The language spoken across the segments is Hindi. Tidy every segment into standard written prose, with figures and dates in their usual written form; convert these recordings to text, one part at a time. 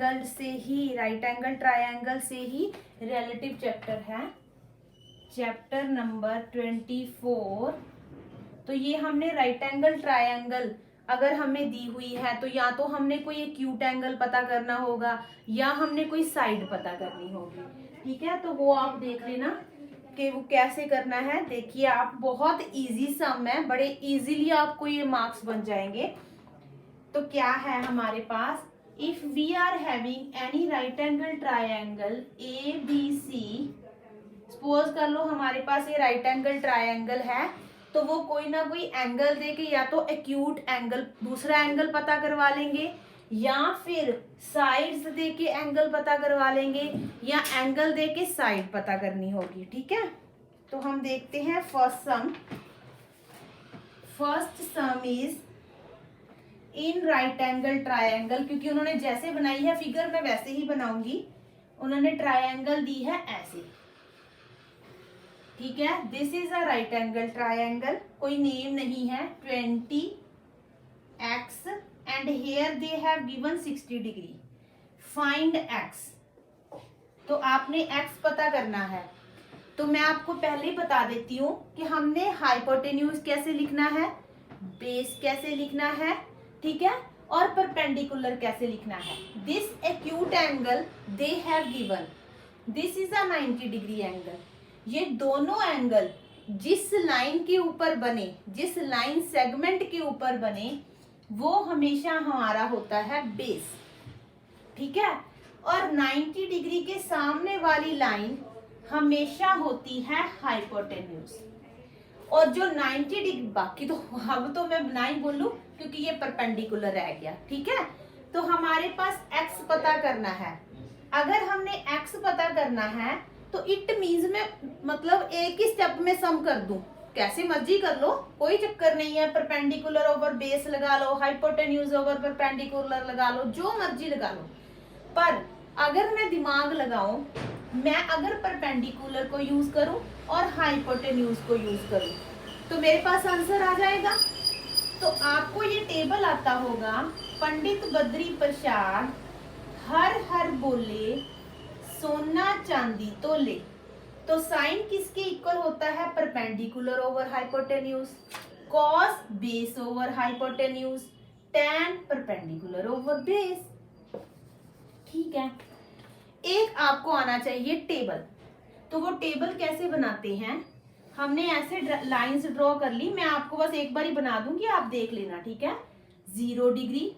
एंगल से ही, राइट एंगल ट्रायंगल से ही रिलेटिव चैप्टर है, चैप्टर नंबर 24। तो ये हमने राइट एंगल ट्रायंगल अगर हमें दी हुई है तो या तो हमने कोई एक्यूट एंगल पता करना होगा या हमने कोई साइड पता करनी होगी। ठीक है, तो वो आप देख लेना कि वो कैसे करना है। देखिए आप, बहुत इजी सम है, बड़े इजीली आपको ये मार्क्स बन जाएंगे। तो क्या है हमारे पास, if we are having any right angle triangle A B C, suppose कर लो हमारे पास ये राइट एंगल ट्रायंगल है, तो वो कोई ना कोई एंगल देके या तो एक्यूट एंगल, दूसरा एंगल पता करवा लेंगे, या फिर साइड्स देके एंगल पता करवा लेंगे, या एंगल देके साइड पता करनी होगी। ठीक है, तो हम देखते हैं first sum. First sum is in right angle triangle, क्योंकि उन्होंने जैसे बनाई है फिगर मैं वैसे ही बनाऊंगी। उन्होंने ट्रायंगल दी है ऐसे, ठीक है, this is a right angle triangle, कोई नेम नहीं है, 20x and here they have given 60 degree, find x। तो आपने x पता करना है। तो मैं आपको पहले ही बता देती हूँ कि हमने हाइपोटेन्यूज कैसे लिखना है, बेस कैसे लिखना है, ठीक है, और परपेंडिकुलर कैसे लिखना है। This acute angle they have given, this is a 90 degree angle. ये दोनों एंगल जिस लाइन के ऊपर बने, जिस लाइन सेगमेंट के ऊपर बने, वो हमेशा हमारा होता है बेस। ठीक है, और 90 डिग्री के सामने वाली लाइन हमेशा होती है हाइपोटेन्यूज। और जो 90 डिग्री, बाकी तो अब तो मैं ना ही बोलूं क्योंकि ये परपेंडिकुलर रह गया। ठीक है, तो हमारे पास x पता करना है। अगर हमने x पता करना है तो इट मीन्स में मतलब एक ही स्टेप में सम कर दूं, कैसे मर्जी कर लो, कोई चक्कर नहीं है। परपेंडिकुलर ओवर बेस लगा लो, हाइपोटेन्यूज ओवर परपेंडिकुलर लगा लो, जो मर्जी लगा लो। पर अगर मैं दिमाग लगाऊं, मैं अगर परपेंडिकुलर को यूज करूं और हाइपोटेन्यूज को यूज करूं तो मेरे पास आंसर आ जाएगा। तो आपको ये टेबल आता होगा, पंडित बद्री प्रसाद हर हर बोले सोना चांदी तोले। तो साइन किसके इक्वल होता है, perpendicular over hypotenuse, cos base over hypotenuse, tan perpendicular over base. ठीक है, एक आपको आना चाहिए टेबल। तो वो टेबल कैसे बनाते हैं, हमने ऐसे लाइंस ड्रॉ कर ली, मैं आपको बस एक बार ही बना दूंगी, आप देख लेना। ठीक है, 0 degree,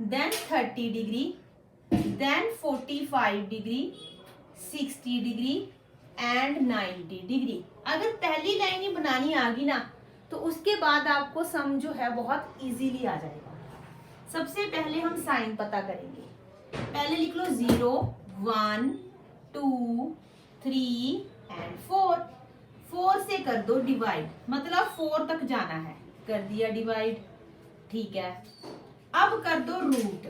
then 30 degree, then 45 degree, 60 degree and 90 degree. अगर पहली लाइन ही बनानी आ गई ना तो उसके बाद आपको सम जो है बहुत इजीली आ जाएगा। सबसे पहले हम साइन पता करेंगे। पहले लिख लो 0, 1, 2, 3 एंड 4। 4 से कर दो डिवाइड, मतलब 4 तक जाना है, कर दिया डिवाइड। ठीक है, अब कर दो रूट,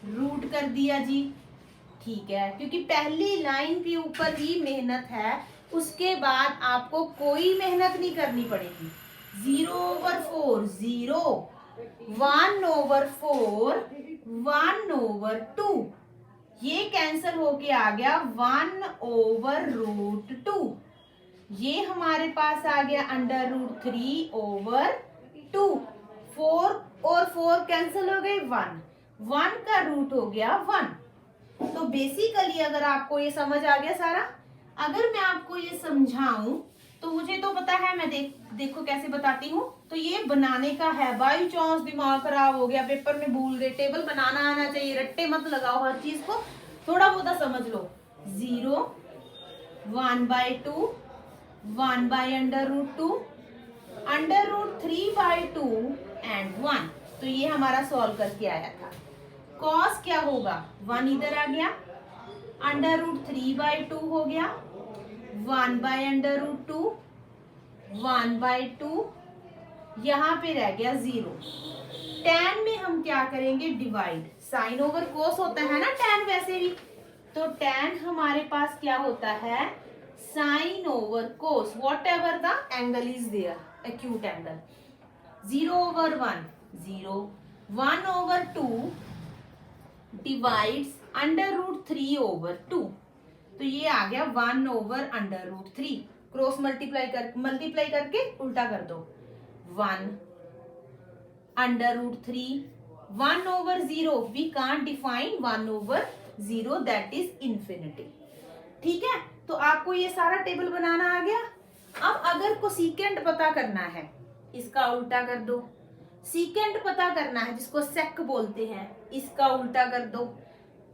रूट कर दिया जी। ठीक है, क्योंकि पहली लाइन के ऊपर ही मेहनत है, उसके बाद आपको कोई मेहनत नहीं करनी पड़ेगी। 0/4 0, 1/4 1/2, ये कैंसल होके आ गया 1/√2। ये हमारे पास आ गया √3/2। 4 और 4 कैंसिल हो गए, 1 1 का रूट हो गया 1। तो बेसिकली अगर आपको ये समझ आ गया सारा, अगर मैं आपको ये समझाऊं तो मुझे तो पता है, मैं देखो कैसे बताती हूँ। तो ये बनाने का है, बाई चांस दिमाग खराब हो गया, पेपर में भूल गए, टेबल बनाना आना चाहिए, रट्टे मत लगाओ, हर चीज को थोड़ा बहुत समझ लो। 0, 1/2, 1/√2, √3/2 एंड 1। तो ये हमारा सॉल्व करके आया था। कॉस क्या होगा, 1 इधर आ गया, √3/2 हो गया, 1/√2, 1/2, यहाँ पे रह गया 0। tan में हम क्या करेंगे, डिवाइड, साइन ओवर कोस होता है ना tan वैसे भी, तो tan हमारे पास क्या होता है, sine over cos, whatever the angle is there, acute angle. 0/1 0, 1/2 divides √3/2, तो ये आ गया 1/√3। क्रॉस मल्टीप्लाई करके उल्टा कर दो, 1/√3, 1/0, we can't define 1/0, that is infinity. ठीक है, तो आपको ये सारा टेबल बनाना आ गया। अब अगर को सीकेंड पता करना है, इसका उल्टा कर दो। सीकेंड पता करना है जिसको सेक बोलते हैं, इसका उल्टा कर दो।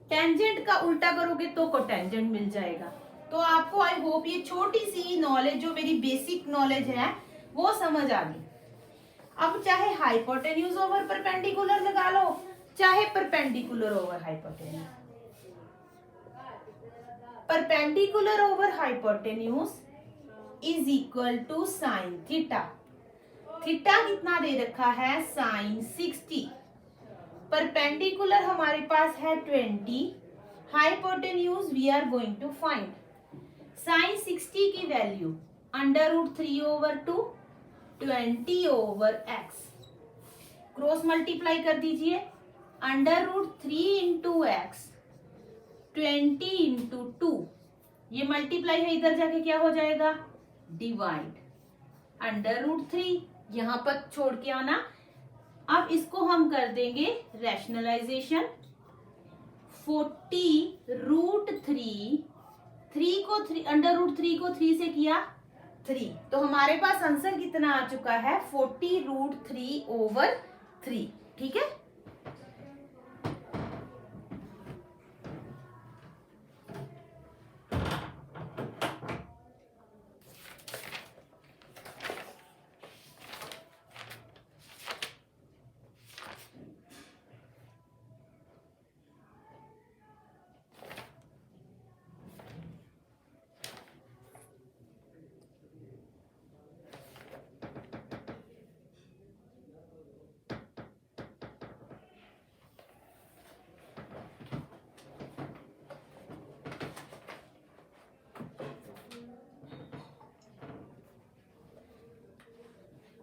टेंजेंट का उल्टा करोगे तो कोटेंजेंट मिल जाएगा। तो आपको आई होप ये छोटी सी नॉलेज जो मेरी बेसिक नॉलेज है वो समझ आ गई। अब चाहे हाइपोटेन्यूज ओवर परपेंडिकुलर लगा लो, चाहे perpendicular over hypotenuse. Perpendicular over hypotenuse is equal to sine theta. Theta कितना दे रखा है, साइन 60। परपेंडिकुलर हमारे पास है 20, hypotenuse we are going to find. Sine 60 की वैल्यू √3/2, 20/x। क्रॉस मल्टीप्लाई कर दीजिए, √3 × x, 20 × 2, ये मल्टीप्लाई है, इधर जाके क्या हो जाएगा, डिवाइड, √3 यहां पर छोड़ के आना। अब इसको हम कर देंगे रैशनलाइजेशन, 40√3, √3 को 3 से किया 3, तो हमारे पास आंसर कितना आ चुका है, 40√3/3। ठीक है,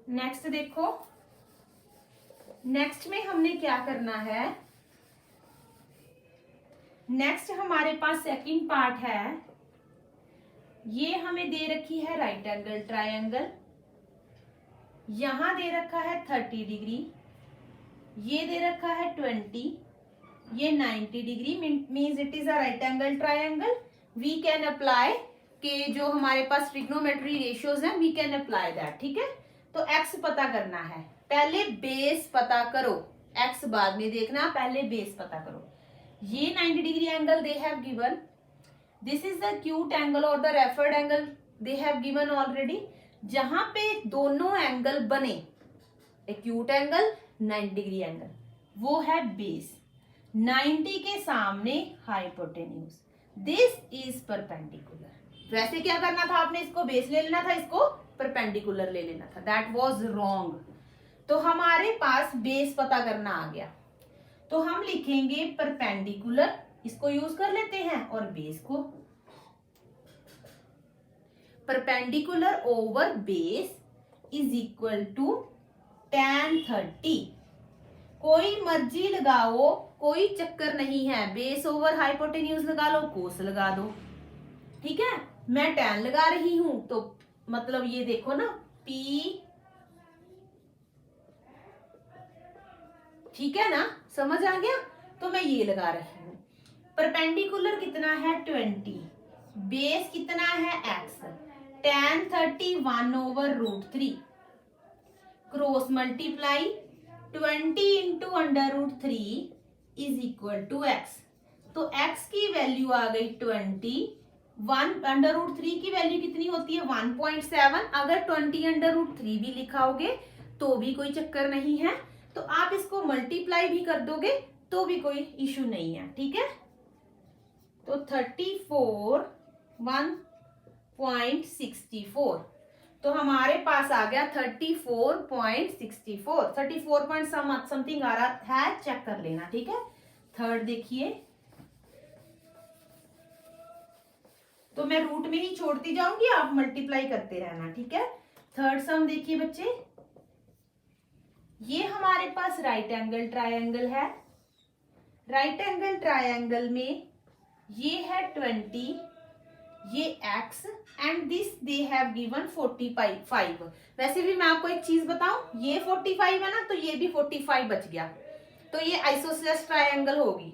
नेक्स्ट देखो, नेक्स्ट में हमने क्या करना है। नेक्स्ट हमारे पास सेकंड पार्ट है, ये हमें दे रखी है राइट एंगल ट्रायंगल, यहां दे रखा है 30 डिग्री, ये दे रखा है 20, ये 90 degree, means it is a right angle triangle. We can apply के जो हमारे पास ट्रिग्नोमेट्री रेशियोज हैं, वी कैन अप्लाई दैट। ठीक है, तो x पता करना है, पहले बेस पता करो, x बाद में देखना, पहले बेस पता करो। ये 90 degree angle they have given, this is the acute angle और the referred angle they have given already. जहां पे दोनों एंगल बने, एक्यूट एंगल 90 डिग्री एंगल, वो है बेस, 90 के सामने हाइपोटेन्यूज, दिस इज परपेंडिकुलर। वैसे क्या करना था, आपने इसको बेस ले लेना था, इसको परपेंडिकुलर ले लेना था, दैट वाज रॉन्ग। तो हमारे पास बेस पता करना आ गया, तो हम लिखेंगे परपेंडिकुलर, इसको यूज कर लेते हैं, और बेस को, perpendicular over base is equal to tan 30। कोई मर्जी लगाओ, कोई चक्कर नहीं है, बेस ओवर हाइपोटेन्यूज लगा लो, कोस लगा दो। ठीक है, मैं tan लगा रही हूं, तो मतलब ये देखो ना, P, ठीक है ना, समझ आ गया, तो मैं ये लगा रही हूं। परपेंडिकुलर कितना है 20, बेस कितना है x, tan 30 1/√3, cross multiply 20 × √3 is equal to x। तो x की वैल्यू आ गई 20, 1/√3 की वैल्यू कितनी होती है 1.7। अगर 20/√3 भी लिखाओगे तो भी कोई चक्कर नहीं है, तो आप इसको मल्टीप्लाई भी कर दोगे तो भी कोई इशू नहीं है। ठीक है, तो 34 1.64, तो हमारे पास आ गया 34.64, 34 समथिंग आ रहा है, चेक कर लेना। ठीक है, थर्ड देखिए, तो मैं रूट में ही छोड़ती जाऊंगी, आप मल्टीप्लाई करते रहना। ठीक है, थर्ड सम देखिए बच्चे, ये हमारे पास राइट एंगल ट्रायंगल है, राइट एंगल ट्रायंगल में ये है 20, ये x and this they have given 45। वैसे भी मैं आपको एक चीज बताऊं, ये 45 है ना, तो ये भी 45 बच गया, तो ये आइसोसेलेस ट्रायंगल होगी।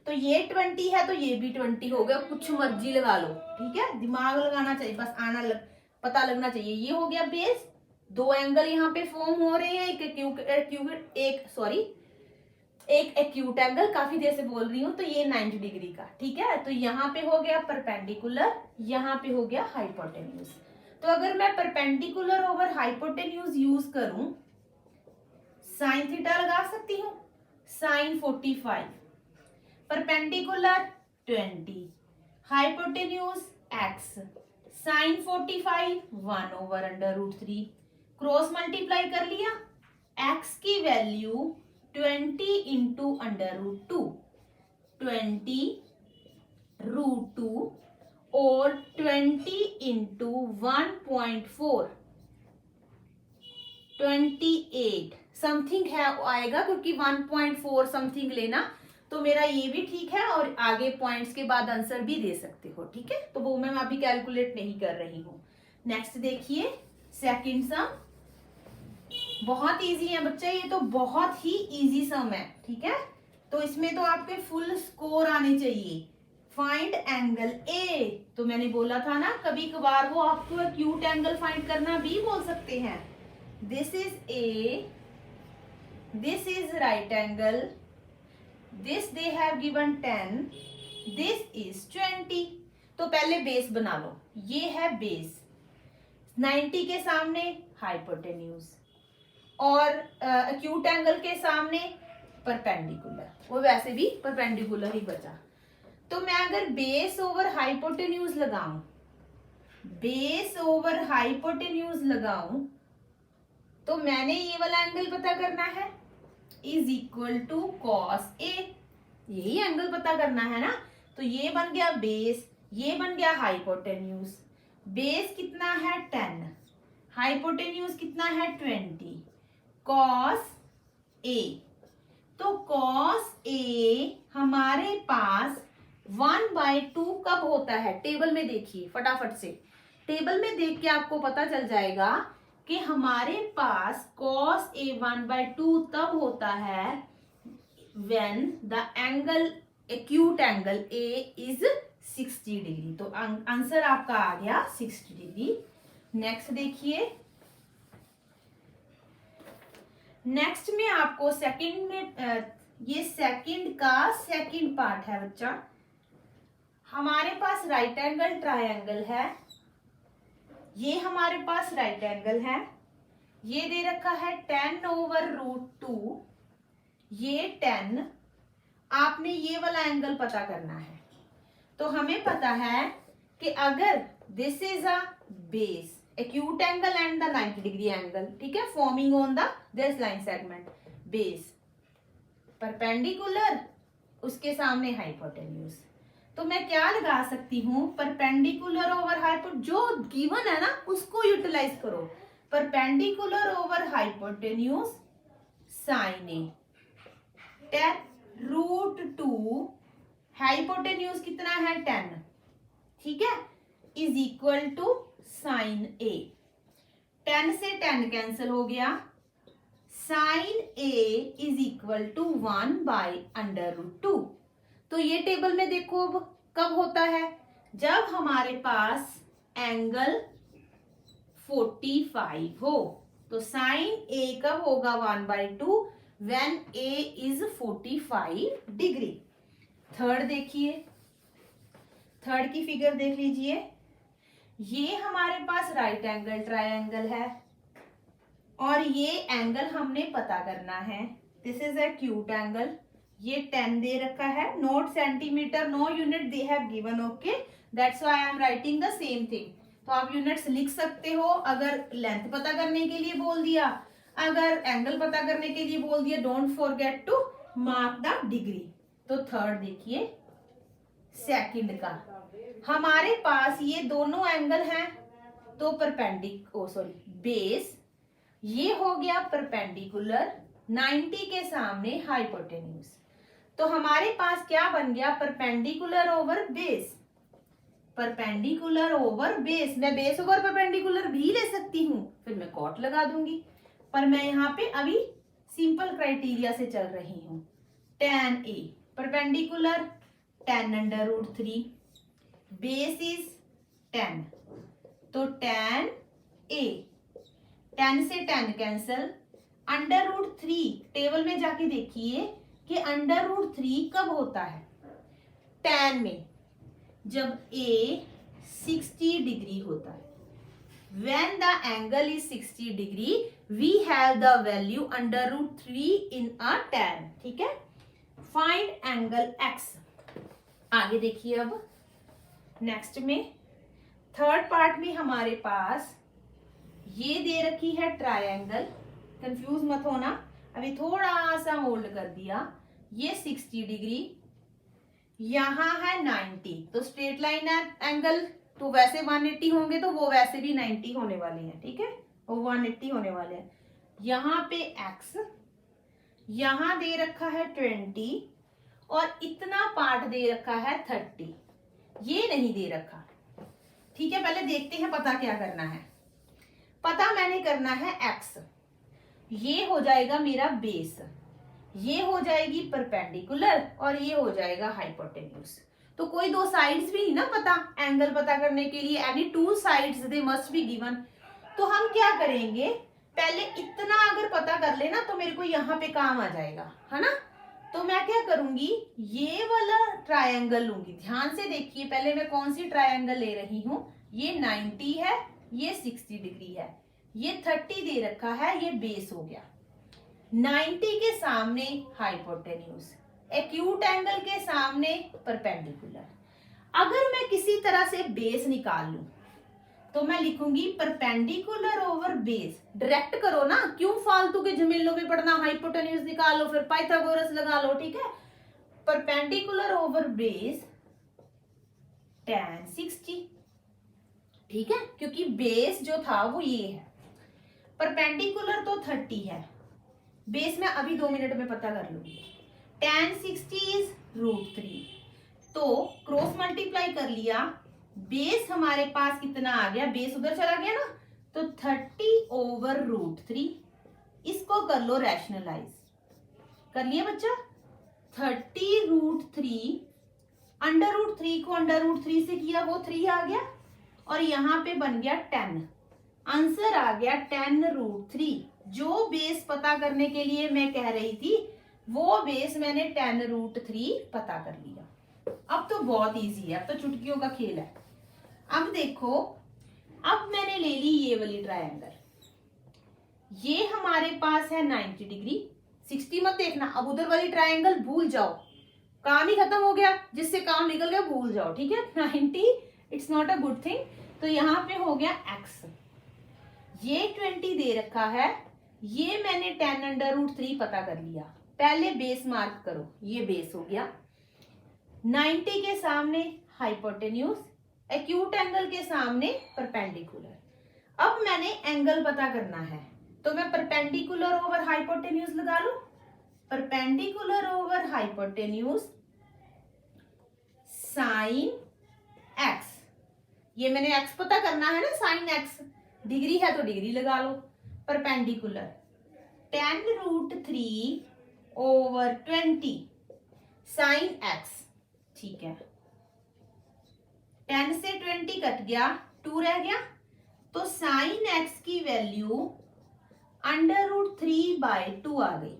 तो ये 20 है तो ये भी 20 हो गया, कुछ मर्जी लगा लो, ठीक है, दिमाग लगाना चाहिए, बस पता लगना चाहिए। ये हो गया बेस, दो एंगल यहाँ पे फॉर्म हो रहे हैं, एक एक्यूट एंगल, काफी देर से बोल रही हूँ, तो ये 90 डिग्री का, ठीक है। तो यहाँ पे हो गया परपेंडिकुलर, यहाँ पे हो गया हाइपोटेन्यूज। तो अगर मैं परपेंडिकुलर ओवर हाइपोटेन्यूज यूज करूं, साइन थीटा लगा सकती हूँ, sine 45, perpendicular 20, hypotenuse x, sine 45 1/√3, cross multiply कर लिया, x की वैल्यू 20 इंटू √2, 20√2 और 20 इंटू 1.4, 28 समथिंग है आएगा, क्योंकि 1.4 समथिंग लेना तो मेरा ये भी ठीक है, और आगे पॉइंट्स के बाद आंसर भी दे सकते हो, ठीक है। तो वो मैं अभी कैलकुलेट नहीं कर रही हूँ। नेक्स्ट देखिए सेकंड सम, बहुत इजी है बच्चे, ये तो बहुत ही इजी सम है, ठीक है। तो इसमें तो आपके फुल स्कोर आने चाहिए। फाइंड एंगल ए, तो मैंने बोला था ना कभी कभार वो आपको एक्यूट एंगल फाइंड करना भी बोल सकते हैं। This is a, this is right angle, this they have given 10, this is 20। तो पहले बेस बना लो, ये है बेस, 90 के सामने हाइपोटेन्यूज, और एक्यूट एंगल के सामने परपेंडिकुलर, वो वैसे भी परपेंडिकुलर ही बचा। तो मैं अगर बेस ओवर हाइपोटेन्यूज लगाऊं, बेस ओवर हाइपोटेन्यूज लगाऊं, तो मैंने ये वाला एंगल पता करना है, is equal to cos A, यही एंगल पता करना है ना। तो ये बन गया बेस, ये बन गया हाइपोटेन्यूज। बेस कितना है 10, हाइपोटेन्यूज कितना है 20, कॉस ए। तो कॉस ए हमारे पास 1/2 कब होता है, टेबल में देखिए फटाफट से, टेबल में देख के आपको पता चल जाएगा कि हमारे पास कॉस ए 1/2 तब होता है when the angle acute angle A is 60 degree. तो आंसर आपका आ गया 60 डिग्री। नेक्स्ट देखिए, नेक्स्ट में आपको सेकंड में ये सेकंड का सेकंड पार्ट है बच्चा। हमारे पास राइट एंगल ट्रायंगल है, ये हमारे पास राइट एंगल है, ये दे रखा है 10/√2, ये 10, आपने ये वाला एंगल पता करना है। तो हमें पता है कि अगर this is a base, acute angle and the 90 degree angle, ठीक है, forming on the this line segment, base, perpendicular, उसके सामने hypotenuse। तो मैं क्या लगा सकती हूँ, perpendicular over hypotenuse, जो given है ना उसको यूटिलाइज करो, perpendicular over hypotenuse sin A, 10√2, hypotenuse कितना है 10, ठीक है, is equal to sine A. 10 से 10 कैंसिल हो गया, sine A is equal to 1/√2। तो ये टेबल में देखो अब कब होता है, जब हमारे पास एंगल 45 हो। तो साइन ए कब होगा 1/2, when A is 45 degree. Third देखिए, थर्ड की फिगर देख लीजिए, ये हमारे पास राइट एंगल ट्रायंगल है और ये एंगल हमने पता करना है, दिस इज एक्यूट एंगल, ये 10 दे रखा है, note centimetre, no unit they have given, okay, that's why I am writing the same thing. तो आप यूनिट्स लिख सकते हो, अगर लेंथ पता करने के लिए बोल दिया, अगर एंगल पता करने के लिए बोल दिया, don't forget to mark the degree. तो थर्ड देखिए, सेकंड का हमारे पास ये दोनों एंगल हैं, तो बेस ये हो गया परपेंडिकुलर, 90 के सामने हाइपोटेन्यूज। तो हमारे पास क्या बन गया, perpendicular over base. Perpendicular over base, मैं बेस ओवर परपेंडिकुलर भी ले सकती हूँ, फिर मैं कॉट लगा दूंगी, पर मैं यहाँ पे अभी सिंपल क्राइटेरिया से चल रही हूँ। tan a perpendicular tan √3, base is 10, तो tan a, 10 से 10 कैंसल, √3 टेबल में जाके देखिए कि √3 कब होता है, tan में, जब a 60 डिग्री होता है। When the angle is 60 degree, we have the value √3 in a tan, ठीक है। Find angle x। आगे देखिए अब नेक्स्ट में थर्ड पार्ट में हमारे पास ये दे रखी है ट्रायंगल, कंफ्यूज मत होना, अभी थोड़ा सा होल्ड कर दिया, ये 60 डिग्री, यहाँ है 90, तो स्ट्रेट लाइन एंगल तो वैसे 180 होंगे, तो वो वैसे भी 90 होने वाले हैं, ठीक है, वो 180 होने वाले हैं। यहाँ पे x, यहाँ दे रखा है 20 और इतना पार्ट दे रखा है 30, ये नहीं दे रखा, ठीक है। पहले देखते हैं पता क्या करना है। पता मैंने करना है x, ये हो जाएगा मेरा बेस, ये हो जाएगी परपेंडिकुलर और ये हो जाएगा हाइपोटेन्यूज। तो कोई दो साइड्स भी नहीं ना पता, एंगल पता करने के लिए any two sides they must be given. तो हम क्या करेंगे, पहले इतना अगर पता कर लेना तो मेरे को यहाँ पे काम आ जाएगा, है ना। तो मैं क्या करूंगी, ये वाला ट्रायंगल लूंगी, ध्यान से देखिए पहले मैं कौन सी ट्रायंगल ले रही हूँ, ये 90 है, ये 60 डिग्री है, ये 30 दे रखा है, ये बेस हो गया, 90 के सामने हाइपोटेन्यूज, एक्यूट एंगल के सामने परपेंडिकुलर। अगर मैं किसी तरह से बेस निकाल लूं तो मैं लिखूंगी परपेंडिकुलर ओवर बेस। डायरेक्ट करो ना, क्यों फालतू के झमेलों में पड़ना, हाइपोटेन्यूज निकालो फिर पाइथागोरस लगा लो, ठीक है। परपेंडिकुलर ओवर बेस tan 60, ठीक है, क्योंकि बेस जो था वो ये है, परपेंडिकुलर तो 30 है, बेस में अभी 2 मिनट में पता कर लूंगी। tan 60 इज √3, तो क्रॉस मल्टीप्लाई कर लिया, बेस हमारे पास कितना आ गया, बेस उधर चला गया ना, तो 30 ओवर √3, इसको कर लो रैशनलाइज, कर लिया बच्चा, 30 √3, √3 को √3 से किया वो 3 आ गया, और यहाँ पे बन गया 10, आंसर आ गया 10 √3। जो बेस पता करने के लिए मैं कह रही थी वो बेस मैंने 10 √3 पता कर लिया। अब तो बहुत इजी है, अब तो चुटकियों का खेल है। अब देखो, अब मैंने ले ली ये वाली ट्रायंगल, ये हमारे पास है 90 डिग्री, 60 मत देखना, अब उधर वाली ट्रायंगल भूल जाओ, काम ही खत्म हो गया, जिससे काम निकल गया भूल जाओ, ठीक है। 90 it's not a good thing, तो यहाँ पे हो गया x, ये 20 दे रखा है, ये मैंने 10 √3 पता कर लिया। पहले बेस मार्क करो, ये बेस हो गया, 90 के सामने हाइपोटेन्यूज, एक्यूट एंगल के सामने परपेंडिकुलर। अब मैंने एंगल पता करना है, तो मैं परपेंडिकुलर ओवर हाइपोटेन्यूज लगा लूं, perpendicular over hypotenuse sine x, ये मैंने x पता करना है ना, साइन x, डिग्री है तो डिग्री लगा लो, परपेंडिकुलर 10 √3 ओवर 20 साइन x, ठीक है, 10 से 20 कट गया, 2 रह गया, तो साइन x की वैल्यू √3/2 आ गई।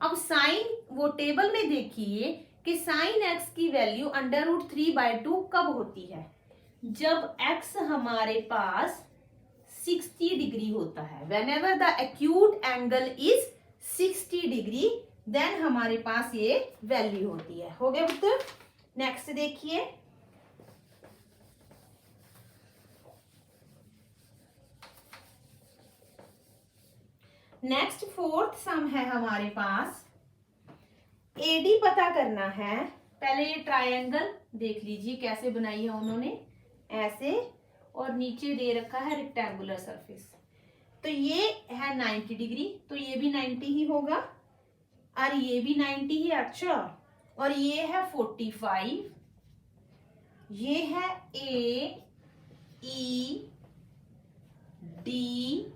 अब साइन, वो टेबल में देखिए कि साइन x की वैल्यू √3/2 कब होती है, जब x हमारे पास 60 डिग्री होता है। Whenever the acute angle is 60 degree, then हमारे पास ये वैल्यू होती है। हो गया उत्तर। नेक्स्ट देखिए, नेक्स्ट फोर्थ सम है हमारे पास, एडी पता करना है। पहले ये ट्रायंगल देख लीजिए कैसे बनाई है उन्होंने, ऐसे, और नीचे दे रखा है रेक्टेंगुलर सरफेस, तो ये है 90 डिग्री, तो ये भी 90 ही होगा और ये भी 90 ही। अच्छा, और ये है 45, ये है ए ई डी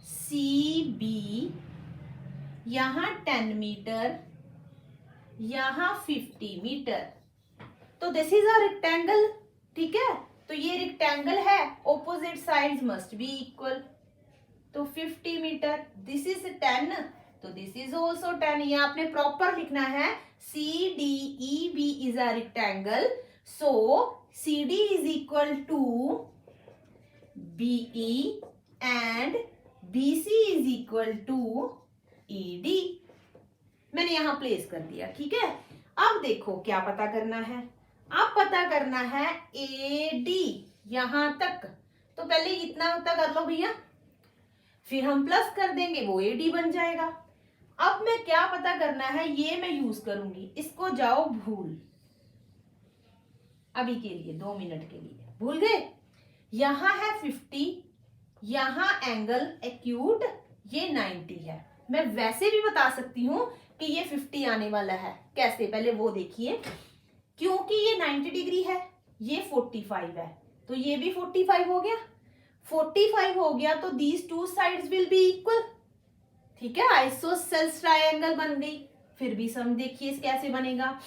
सी बी, यहां 10 मीटर, यहां 50 मीटर। तो दिस इज अ रेक्टेंगल, ठीक है। तो ये रेक्टेंगल है, opposite sides must be equal. तो 50 मीटर, दिस इज 10, तो दिस इज ऑल्सो 10। ये आपने प्रॉपर लिखना है। C D E B is a rectangle, so C D is equal to B E and B C is equal to E D. मैंने यहां प्लेस कर दिया, ठीक है। अब देखो क्या पता करना है। अब पता करना है ए डी यहां तक। तो पहले इतना उतना कर लो भैया, फिर हम प्लस कर देंगे, वो ए डी बन जाएगा। अब मैं क्या पता करना है, ये मैं यूज करूंगी। इसको जाओ भूल, अभी के लिए 2 मिनट के लिए भूल गए। यहां है 50, यहां एंगल एक्यूट ये 90 है। मैं वैसे भी बता सकती हूं कि ये 50 आने वाला है। कैसे, पहले वो देखिए। क्योंकि ये 90 डिग्री है, ये 45 है, तो ये भी 45 हो गया। 45 हो गया तो these two sides will be equal, ठीक है। आइसोसेल्स ट्रायंगल बन गई। फिर भी सम देखिए कैसे बनेगा।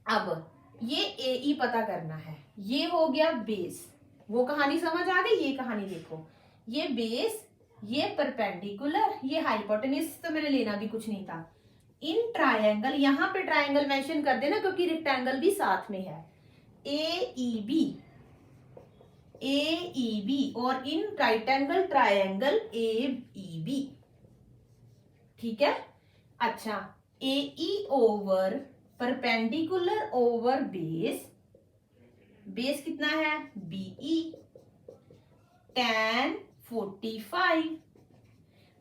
अब ये ए ई पता करना है। ये हो गया बेस, वो कहानी समझ आ गई। ये कहानी देखो, ये बेस, ये परपेंडिकुलर, ये हाइपोटेन्यूज, तो मैंने लेना भी कुछ नहीं था। इन ट्रायंगल, यहां पे ट्रायंगल मेंशन कर देना क्योंकि रेक्टेंगल भी साथ में है। ए ई बी और इन राइट एंगल ट्रायंगल ए ई बी, ठीक है। अच्छा, ए ई over perpendicular over base, base कितना है बीई, tan 45,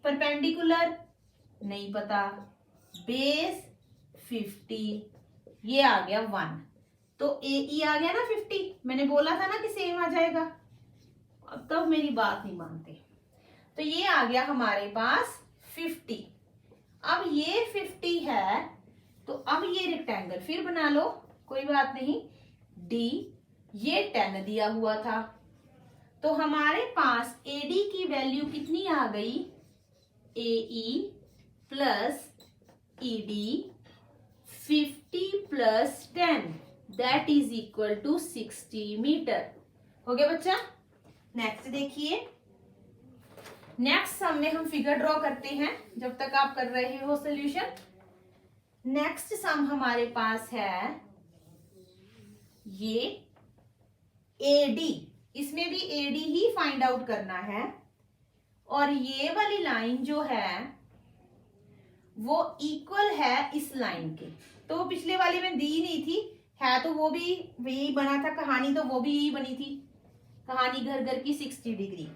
परपेंडिकुलर नहीं पता, बेस 50, ये आ गया 1। तो ए ई आ गया ना 50, मैंने बोला था ना कि सेम आ जाएगा। अब तब मेरी बात नहीं मानते। तो ये आ गया हमारे पास 50। अब ये 50 है, तो अब ये रेक्टेंगल फिर बना लो, कोई बात नहीं। डी, ये 10 दिया हुआ था, तो हमारे पास एडी की वैल्यू कितनी आ गई, A E plus E D 50 plus 10 that is equal to 60 metre. हो गया बच्चा। नेक्स्ट देखिए, नेक्स्ट सम में हम फिगर ड्रॉ करते हैं जब तक आप कर रहे हो सोल्यूशन। नेक्स्ट सम हमारे पास है ये एडी, इसमें भी एडी ही फाइंड आउट करना है। और ये वाली लाइन जो है वो इक्वल है इस लाइन के। तो वो पिछले वाले में दी नहीं थी, है तो वो भी यही बना था, कहानी तो वो भी यही बनी थी, कहानी घर घर की 60 डिग्री।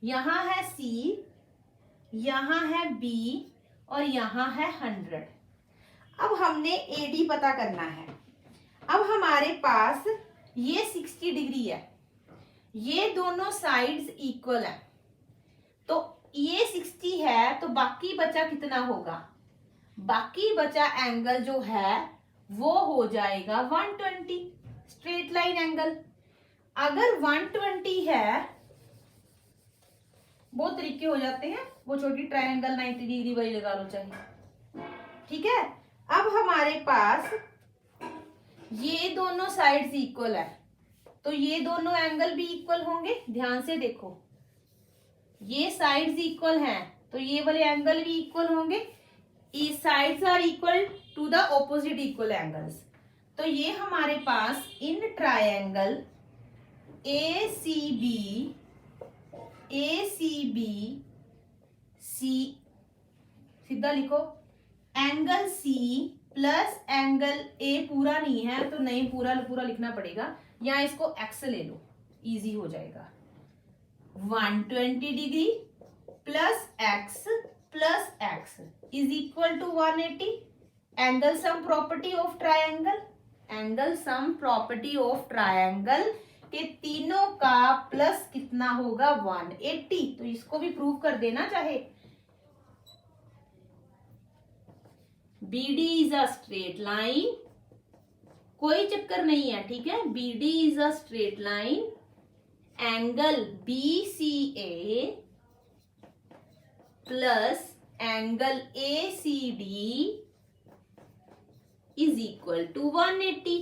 यहां है सी, यहां है बी और यहां है 100। अब हमने एडी पता करना है। अब हमारे पास ये 60 डिग्री है, ये दोनों साइड्स इक्वल है, तो ये 60 है, तो बाकी बचा कितना होगा, बाकी बचा एंगल जो है वो हो जाएगा 120, स्ट्रेट लाइन एंगल। अगर 120 है, बहुत तरीके हो जाते हैं, वो छोटी ट्रायंगल 90 डिग्री वाली लगा लो चाहिए, ठीक है। अब हमारे पास ये दोनों साइड्स इक्वल है, तो ये दोनों एंगल भी इक्वल होंगे। ध्यान से देखो, ये साइड्स इक्वल हैं, तो ये वाले एंगल भी इक्वल होंगे। Sides are equal to the opposite equal angles. तो ये हमारे पास in triangle A C B C, सीधा लिखो, angle C plus angle A पूरा नहीं है तो नहीं, पूरा पूरा लिखना पड़ेगा, या इसको एक्स ले लो, इजी हो जाएगा। 120 degree plus x is equal to 180। Angle sum property of triangle, angle sum property of triangle के तीनों का प्लस कितना होगा 180। तो इसको भी प्रूव कर देना चाहे। BD is a straight line, कोई चक्कर नहीं है, ठीक है। BD is a straight line, angle BCA plus angle ACD is equal to 180।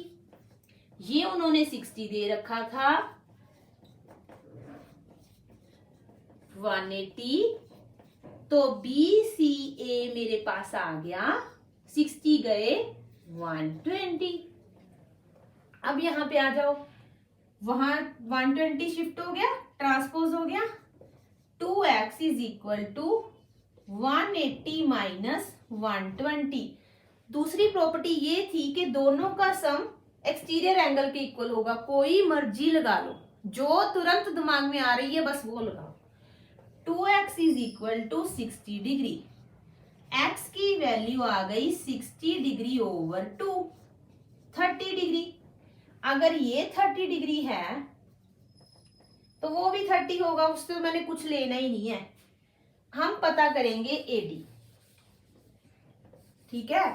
ये उन्होंने 60 दे रखा था, 180, तो BCA मेरे पास आ गया 60 गए 120। अब यहां पे आ जाओ, वहां 120 शिफ्ट हो गया, ट्रांसपोज हो गया, 2x is equal to 180 minus 120। दूसरी प्रॉपर्टी ये थी कि दोनों का सम एक्सटीरियर एंगल के इक्वल होगा। कोई मर्जी लगा लो, जो तुरंत दिमाग में आ रही है बस वो लगाओ। 2x is equal to 60 degree, x की वैल्यू आ गई 60 डिग्री ओवर 2, 30 डिग्री। अगर ये 30 डिग्री है तो वो भी 30 होगा, उससे मैंने कुछ लेना ही नहीं है। हम पता करेंगे AD, ठीक है।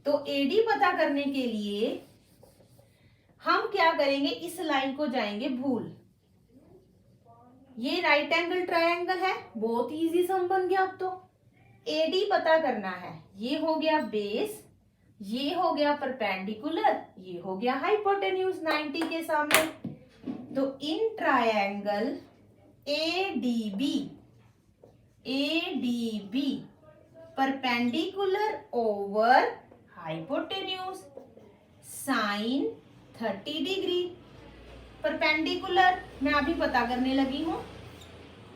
तो AD पता करने के लिए हम क्या करेंगे, इस लाइन को जाएंगे भूल। ये राइट एंगल ट्रायंगल है, बहुत इजी सम बन गया। अब तो AD पता करना है, ये हो गया बेस, ये हो गया परपेंडिकुलर, ये हो गया हाइपोटेन्यूज 90 के सामने। तो in triangle ADB perpendicular over hypotenuse sine 30 degree. Perpendicular मैं अभी पता करने लगी हूं,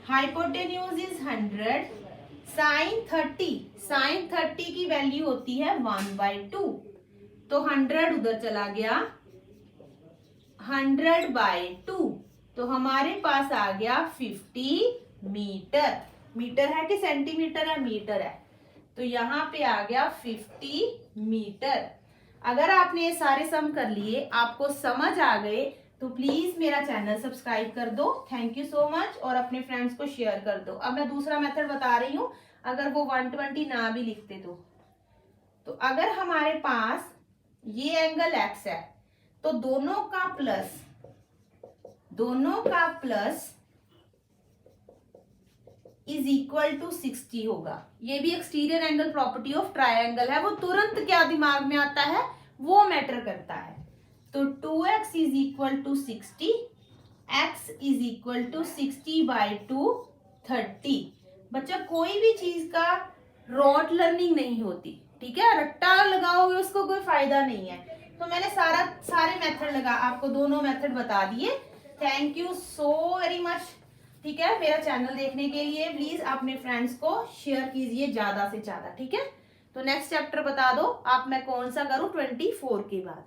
हाइपोटेन्यूज इज 100, साइन 30 की वैल्यू होती है 1/2, तो 100 उधर चला गया, 100/2, तो हमारे पास आ गया 50 मीटर। मीटर है कि सेंटीमीटर है? मीटर है। तो यहाँ पे आ गया 50 मीटर। अगर आपने ये सारे सम कर लिए, आपको समझ आ गए, तो प्लीज मेरा चैनल सब्सक्राइब कर दो। थैंक यू सो मच, और अपने फ्रेंड्स को शेयर कर दो। अब मैं दूसरा मेथड बता रही हूँ, अगर वो 120 ना भी लिखते तो अगर हमारे पास ये एंगल x है, तो दोनों का प्लस इज इक्वल टू 60 होगा। ये भी exterior angle property of triangle है, वो तुरंत क्या दिमाग में आता है वो मैटर करता है। तो 2x is equal to 60, x is equal to 60/2, 30। बच्चा कोई भी चीज का रॉट लर्निंग नहीं होती, ठीक है। रट्टा लगाओगे उसको कोई फायदा नहीं है। तो मैंने सारे मेथड आपको दोनों मेथड बता दिए। Thank you so very much, ठीक है। मेरा चैनल देखने के लिए प्लीज अपने फ्रेंड्स को शेयर कीजिए ज्यादा से ज्यादा, ठीक है। तो नेक्स्ट चैप्टर बता दो आप, मैं कौन सा करूं 24 के बाद।